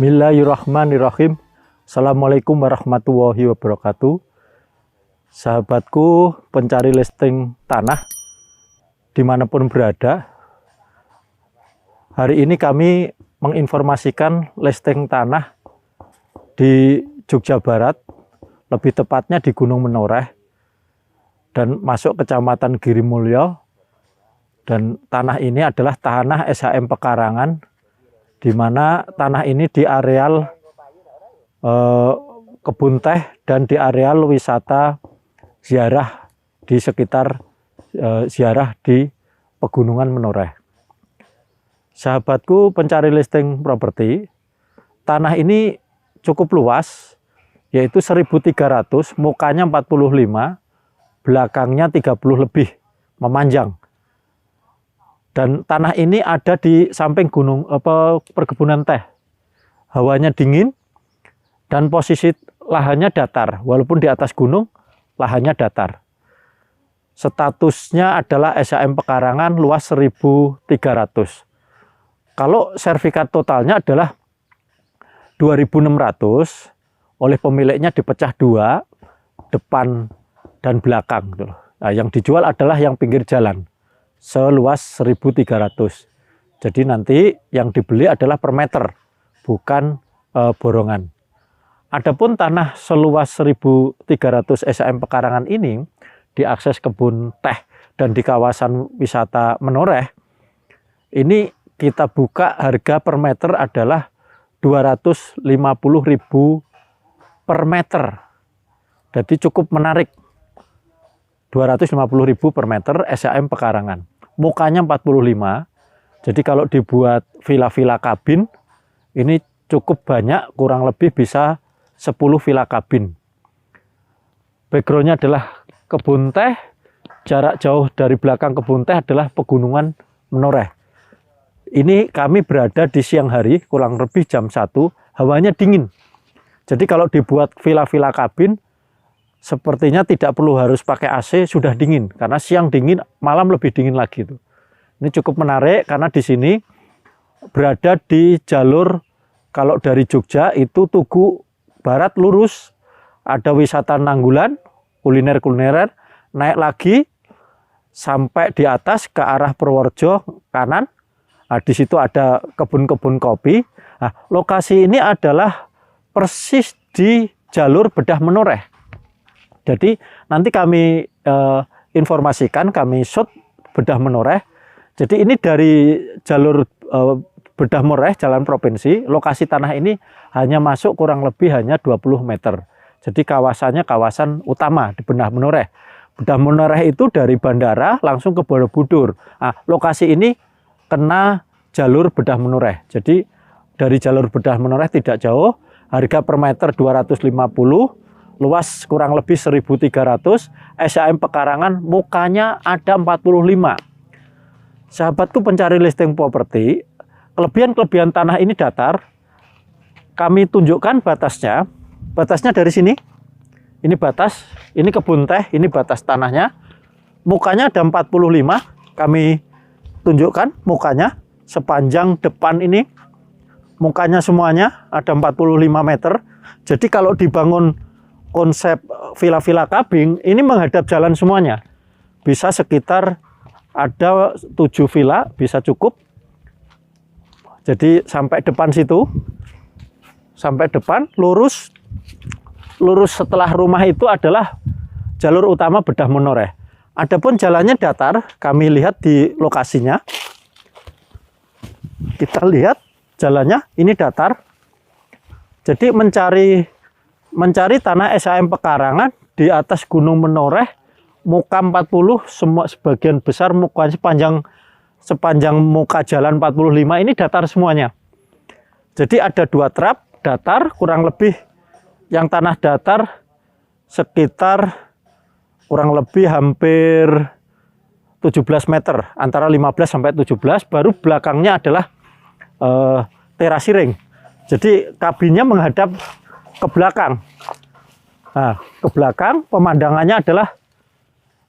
Bismillahirrahmanirrahim. Assalamualaikum warahmatullahi wabarakatuh. Sahabatku pencari listing tanah dimanapun berada, hari ini kami menginformasikan listing tanah di Jogja Barat, lebih tepatnya di Gunung Menoreh dan masuk Kecamatan Girimulyo. Dan tanah ini adalah tanah SHM Pekarangan, di mana tanah ini di areal kebun teh dan di areal wisata ziarah di sekitar ziarah di Pegunungan Menoreh. Sahabatku pencari listing properti, tanah ini cukup luas, yaitu 1.300, mukanya 45, belakangnya 30 lebih, memanjang. Dan tanah ini ada di samping perkebunan teh. Hawanya dingin dan posisi lahannya datar. Walaupun di atas gunung, lahannya datar. Statusnya adalah SHM Pekarangan, luas 1.300. Kalau sertifikat totalnya adalah 2.600, oleh pemiliknya dipecah dua, depan dan belakang. Nah, yang dijual adalah yang pinggir jalan, seluas 1.300. Jadi nanti yang dibeli adalah per meter, bukan borongan. Adapun tanah seluas 1.300 SHM Pekarangan ini diakses kebun teh dan di kawasan wisata Menoreh, ini kita buka harga per meter adalah 250.000 per meter. Jadi cukup menarik. 250.000 per meter SHM Pekarangan. Mukanya 45. Jadi kalau dibuat villa-villa kabin, ini cukup banyak, kurang lebih bisa 10 villa kabin. Backgroundnya adalah kebun teh, jarak jauh dari belakang kebun teh adalah Pegunungan Menoreh. Ini kami berada di siang hari, kurang lebih jam 1, hawanya dingin. Jadi kalau dibuat villa-villa kabin, sepertinya tidak perlu harus pakai AC, sudah dingin. Karena siang dingin, malam lebih dingin lagi. Ini cukup menarik karena di sini berada di jalur, kalau dari Jogja itu Tugu Barat lurus, ada wisata Nanggulan, kuliner-kulineran, naik lagi sampai di atas ke arah Purworejo kanan. Nah, di situ ada kebun-kebun kopi. Nah, lokasi ini adalah persis di jalur Bedah Menoreh. Jadi nanti kami informasikan, kami shoot Bedah Menoreh. Jadi ini dari jalur Bedah Menoreh, jalan provinsi, lokasi tanah ini hanya masuk kurang lebih hanya 20 meter. Jadi kawasannya kawasan utama di Bedah Menoreh. Bedah Menoreh itu dari bandara langsung ke Borobudur. Nah, lokasi ini kena jalur Bedah Menoreh. Jadi dari jalur Bedah Menoreh tidak jauh, harga per meter 250. Luas kurang lebih 1.300, SHM Pekarangan, mukanya ada 45. Sahabatku pencari listing properti, kelebihan-kelebihan tanah ini datar. Kami tunjukkan batasnya. Batasnya dari sini. Ini batas, ini kebun teh, ini batas tanahnya. Mukanya ada 45. Kami tunjukkan mukanya sepanjang depan ini. Mukanya semuanya ada 45 meter. Jadi kalau dibangun konsep villa-villa kabin, ini menghadap jalan semuanya. Bisa sekitar ada 7 villa, bisa cukup. Jadi sampai depan situ, sampai depan, lurus setelah rumah itu adalah jalur utama Bedah Menoreh. Adapun jalannya datar, kami lihat di lokasinya. Kita lihat jalannya, ini datar. Jadi mencari tanah SHM Pekarangan di atas Gunung Menoreh, muka 40, semua sebagian besar muka sepanjang muka jalan 45 ini datar semuanya. Jadi ada 2 trap datar, kurang lebih yang tanah datar sekitar kurang lebih hampir 17 meter, antara 15 sampai 17, baru belakangnya adalah terasi ring. Jadi kabinnya menghadap ke belakang. Nah, ke belakang pemandangannya adalah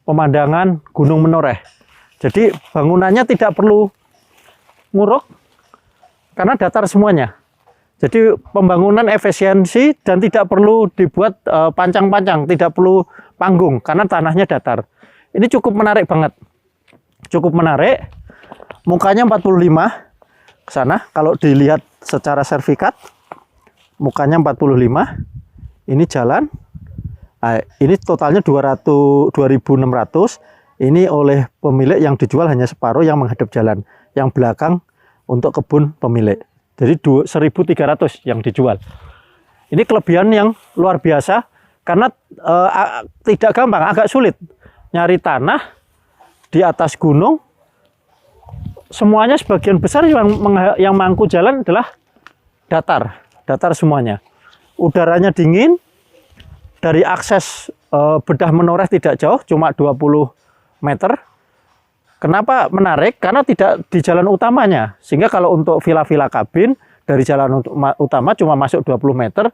pemandangan Gunung Menoreh. Jadi bangunannya tidak perlu nguruk karena datar semuanya. Jadi pembangunan efisiensi dan tidak perlu dibuat pancang-pancang, tidak perlu panggung karena tanahnya datar. Ini cukup menarik banget. Cukup menarik. Mukanya 45 ke sana. Kalau dilihat secara sertifikat, mukanya 45. Ini jalan. Nah, ini totalnya 2.600. Ini oleh pemilik yang dijual hanya separuh yang menghadap jalan. Yang belakang untuk kebun pemilik. Jadi 1.300 yang dijual. Ini kelebihan yang luar biasa karena tidak gampang, agak sulit nyari tanah di atas gunung. Semuanya sebagian besar yang mangku jalan adalah datar semuanya. Udaranya dingin, dari akses bedah menoreh tidak jauh, cuma 20 meter. Kenapa menarik? Karena tidak di jalan utamanya. Sehingga kalau untuk villa-villa kabin dari jalan utama cuma masuk 20 meter.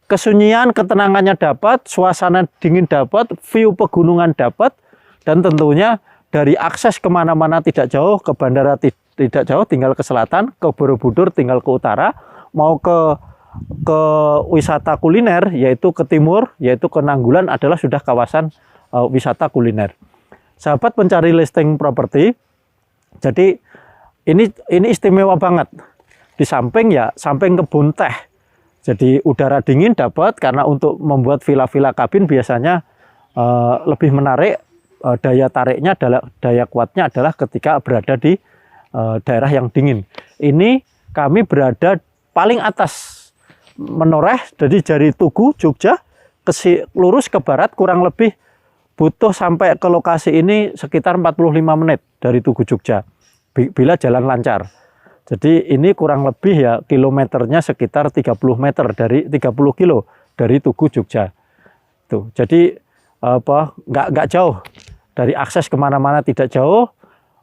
Kesunyian, ketenangannya dapat, suasana dingin dapat, view pegunungan dapat. Dan tentunya dari akses kemana-mana tidak jauh, ke bandara tidak jauh, tinggal ke selatan, ke Borobudur tinggal ke utara. Mau ke wisata kuliner, yaitu ke timur, yaitu ke Nanggulan adalah sudah kawasan wisata kuliner. Sahabat pencari listing properti, jadi ini istimewa banget. Di samping kebun teh. Jadi udara dingin dapat karena untuk membuat villa-villa kabin biasanya lebih menarik, daya tariknya daya kuatnya adalah ketika berada di daerah yang dingin. Ini kami berada paling atas menoreh, jadi dari Tugu Jogja lurus ke barat kurang lebih butuh sampai ke lokasi ini sekitar 45 menit dari Tugu Jogja bila jalan lancar. Jadi ini kurang lebih ya kilometernya sekitar 30 meter dari 30 kilo dari Tugu Jogja. Tuh, jadi nggak jauh dari akses kemana-mana tidak jauh.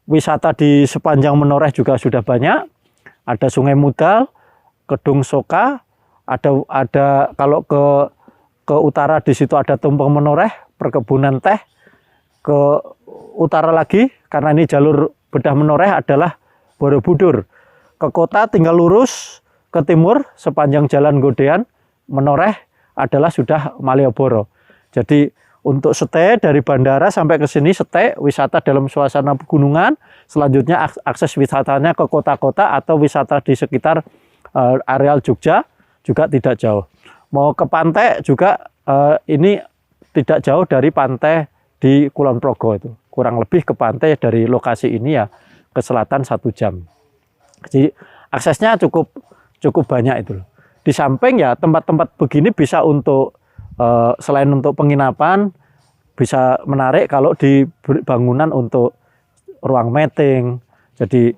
Wisata di sepanjang menoreh juga sudah banyak. Ada Sungai Mudal, Kedung Soka, ada kalau ke utara di situ ada Tumpeng Menoreh, perkebunan teh. Ke utara lagi karena ini jalur bedah menoreh adalah Borobudur. Ke kota tinggal lurus ke timur sepanjang jalan Godean Menoreh adalah sudah Malioboro. Jadi untuk stay dari bandara sampai ke sini stay wisata dalam suasana pegunungan, selanjutnya akses wisatanya ke kota-kota atau wisata di sekitar areal Jogja juga tidak jauh. Mau ke pantai juga ini tidak jauh dari pantai di Kulon Progo itu. Kurang lebih ke pantai dari lokasi ini ya ke selatan 1 jam. Jadi aksesnya cukup banyak itu. Di samping ya tempat-tempat begini bisa untuk selain untuk penginapan bisa menarik kalau di bangunan untuk ruang meeting. Jadi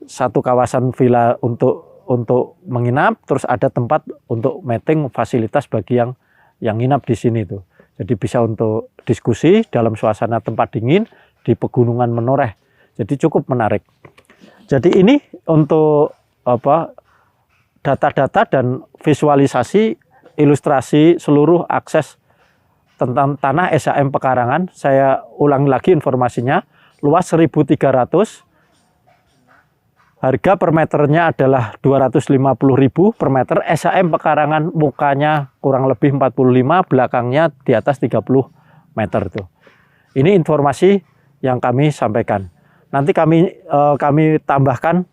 satu kawasan villa untuk menginap, terus ada tempat untuk meeting fasilitas bagi yang nginap di sini tuh. Jadi bisa untuk diskusi dalam suasana tempat dingin di pegunungan Menoreh. Jadi cukup menarik. Jadi ini untuk data-data dan visualisasi ilustrasi seluruh akses tentang tanah SHM Pekarangan. Saya ulangi lagi informasinya. Luas 1.300. Harga per meternya adalah 250.000 per meter. SHM Pekarangan mukanya kurang lebih 45, belakangnya di atas 30 meter tuh. Ini informasi yang kami sampaikan. Nanti kami tambahkan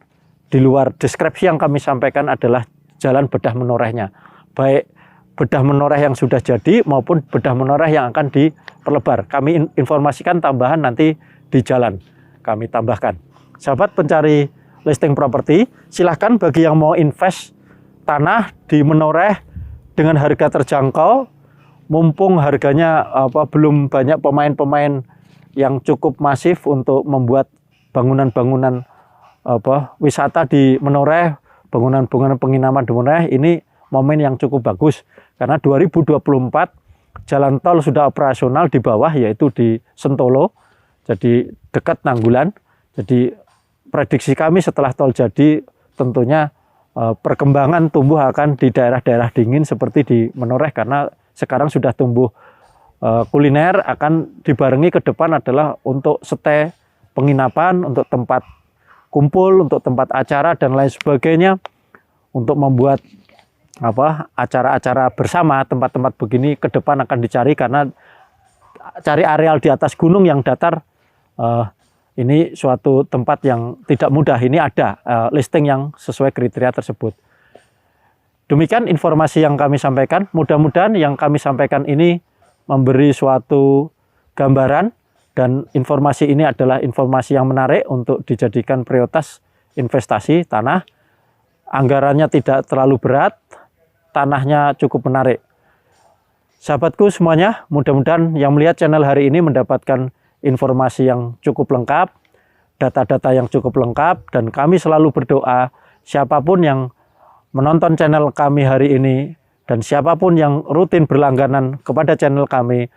di luar deskripsi yang kami sampaikan adalah jalan bedah menorehnya. Baik bedah menoreh yang sudah jadi maupun bedah menoreh yang akan diperlebar. Kami informasikan tambahan nanti di jalan. Kami tambahkan. Sahabat pencari listing properti, silahkan bagi yang mau invest tanah di Menoreh dengan harga terjangkau, mumpung harganya belum banyak pemain-pemain yang cukup masif untuk membuat bangunan-bangunan wisata di Menoreh, bangunan-bangunan penginapan di Menoreh, ini momen yang cukup bagus karena 2024 jalan tol sudah operasional di bawah, yaitu di Sentolo, jadi dekat Nanggulan. Jadi prediksi kami setelah tol jadi tentunya perkembangan tumbuh akan di daerah-daerah dingin seperti di Menoreh, karena sekarang sudah tumbuh kuliner, akan dibarengi ke depan adalah untuk stay penginapan, untuk tempat kumpul, untuk tempat acara dan lain sebagainya, untuk membuat acara-acara bersama, tempat-tempat begini ke depan akan dicari, karena cari areal di atas gunung yang datar ini suatu tempat yang tidak mudah. Ini ada listing yang sesuai kriteria tersebut. Demikian informasi yang kami sampaikan. Mudah-mudahan yang kami sampaikan ini memberi suatu gambaran, dan informasi ini adalah informasi yang menarik untuk dijadikan prioritas investasi tanah. Anggarannya tidak terlalu berat, tanahnya cukup menarik. Sahabatku semuanya, mudah-mudahan yang melihat channel hari ini mendapatkan informasi yang cukup lengkap, data-data yang cukup lengkap, dan kami selalu berdoa siapapun yang menonton channel kami hari ini dan siapapun yang rutin berlangganan kepada channel kami,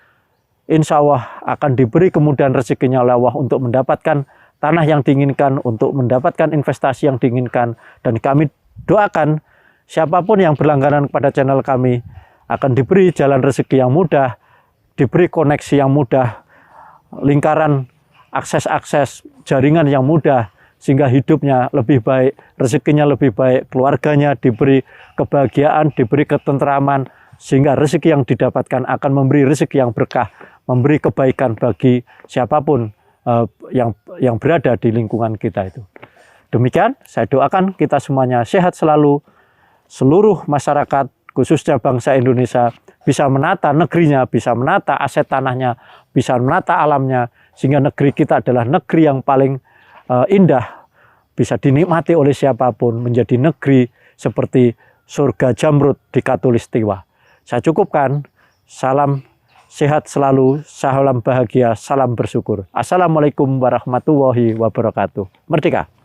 insya Allah akan diberi kemudahan rezekinya oleh Allah untuk mendapatkan tanah yang diinginkan, untuk mendapatkan investasi yang diinginkan. Dan kami doakan siapapun yang berlangganan kepada channel kami akan diberi jalan rezeki yang mudah, diberi koneksi yang mudah, lingkaran akses-akses jaringan yang mudah, sehingga hidupnya lebih baik, rezekinya lebih baik, keluarganya diberi kebahagiaan, diberi ketentraman, sehingga rezeki yang didapatkan akan memberi rezeki yang berkah, memberi kebaikan bagi siapapun yang berada di lingkungan kita itu. Demikian, saya doakan kita semuanya sehat selalu, seluruh masyarakat, khususnya bangsa Indonesia, bisa menata negerinya, bisa menata aset tanahnya, bisa menata alamnya, sehingga negeri kita adalah negeri yang paling indah, bisa dinikmati oleh siapapun, menjadi negeri seperti surga Jamrud di Katulistiwa. Saya cukupkan. Salam sehat selalu, salam bahagia, salam bersyukur. Assalamualaikum warahmatullahi wabarakatuh. Merdeka!